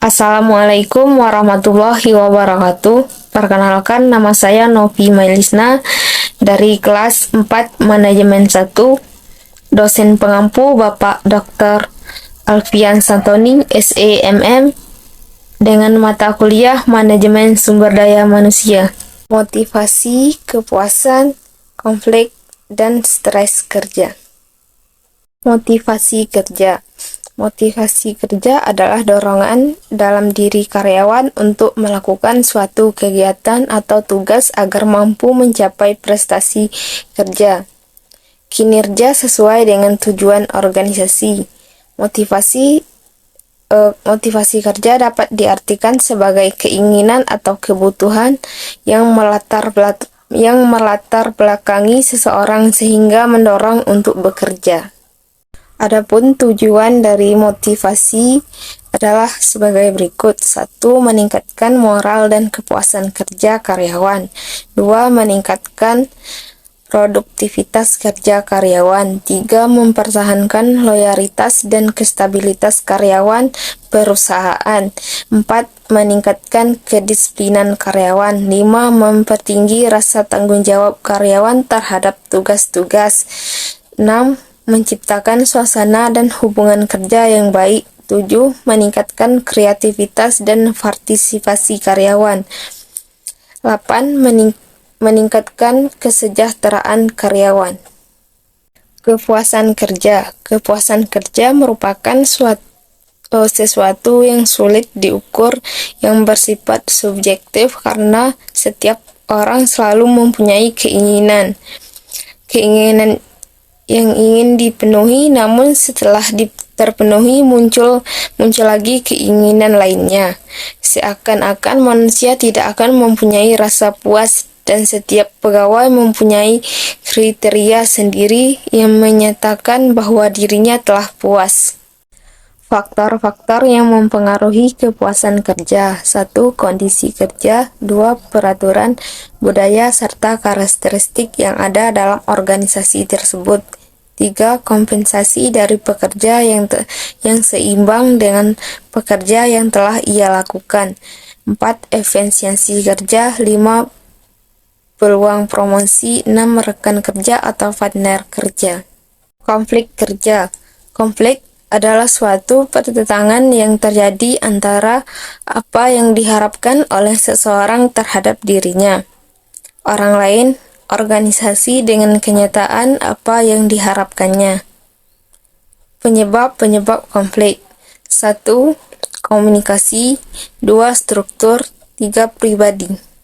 Assalamualaikum warahmatullahi wabarakatuh. Perkenalkan, nama saya Novi Mailisna dari kelas 4 Manajemen 1. Dosen pengampu Bapak Dr. Alfian Santoni, SEMM, dengan mata kuliah Manajemen Sumber Daya Manusia. Motivasi, kepuasan, konflik, dan stres kerja. Motivasi kerja. Motivasi kerja adalah dorongan dalam diri karyawan untuk melakukan suatu kegiatan atau tugas agar mampu mencapai prestasi kerja. Kinerja sesuai dengan tujuan organisasi. Motivasi kerja dapat diartikan sebagai keinginan atau kebutuhan yang melatar belakangi seseorang sehingga mendorong untuk bekerja. Adapun tujuan dari motivasi adalah sebagai berikut. 1. Meningkatkan moral dan kepuasan kerja karyawan. 2. Meningkatkan produktivitas kerja karyawan. 3. Mempertahankan loyalitas dan stabilitas karyawan perusahaan. 4. Meningkatkan kedisiplinan karyawan. 5. Mempertinggi rasa tanggung jawab karyawan terhadap tugas-tugas. 6. Menciptakan suasana dan hubungan kerja yang baik. 7. Meningkatkan kreativitas dan partisipasi karyawan. 8. Meningkatkan kesejahteraan karyawan. Kepuasan kerja. Kepuasan kerja merupakan sesuatu yang sulit diukur, yang bersifat subjektif karena setiap orang selalu mempunyai keinginan yang ingin dipenuhi, namun setelah terpenuhi muncul lagi keinginan lainnya. Seakan-akan manusia tidak akan mempunyai rasa puas, dan setiap pegawai mempunyai kriteria sendiri yang menyatakan bahwa dirinya telah puas. Faktor-faktor yang mempengaruhi kepuasan kerja. 1. Kondisi kerja. 2. Peraturan, budaya, serta karakteristik yang ada dalam organisasi tersebut. 3. Kompensasi dari pekerja yang seimbang dengan pekerja yang telah ia lakukan. 4. Efisiensi kerja. 5. Peluang promosi. 6. Rekan kerja atau partner kerja. Konflik kerja. Konflik adalah suatu pertentangan yang terjadi antara apa yang diharapkan oleh seseorang terhadap dirinya, orang lain, organisasi, dengan kenyataan apa yang diharapkannya. Penyebab konflik. 1. Komunikasi. 2. Struktur. 3. Pribadi.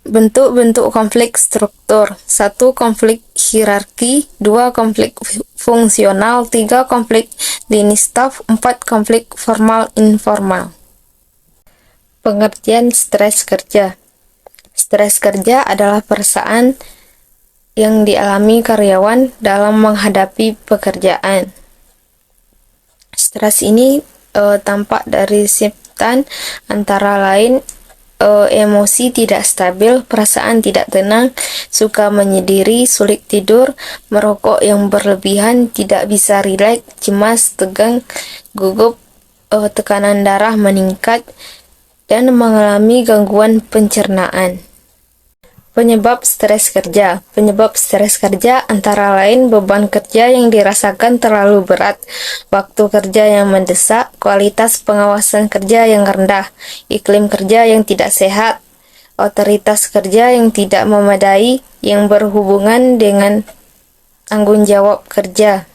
Bentuk-bentuk konflik struktur. 1. Konflik hierarki. 2. Konflik fungsional. 3. Konflik lini staf. 4. Konflik formal-informal. Pengertian stres kerja. Stres kerja adalah perasaan yang dialami karyawan dalam menghadapi pekerjaan. Stres ini tampak dari simptom antara lain emosi tidak stabil, perasaan tidak tenang, suka menyendiri, sulit tidur, merokok yang berlebihan, tidak bisa rileks, cemas, tegang, gugup, tekanan darah meningkat, dan mengalami gangguan pencernaan. Penyebab stres kerja. Penyebab stres kerja antara lain beban kerja yang dirasakan terlalu berat, waktu kerja yang mendesak, kualitas pengawasan kerja yang rendah, iklim kerja yang tidak sehat, otoritas kerja yang tidak memadai yang berhubungan dengan tanggung jawab kerja.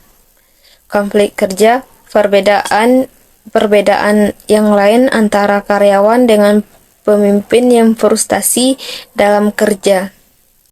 Konflik kerja. Perbedaan yang lain antara karyawan dengan pemimpin yang frustasi dalam kerja.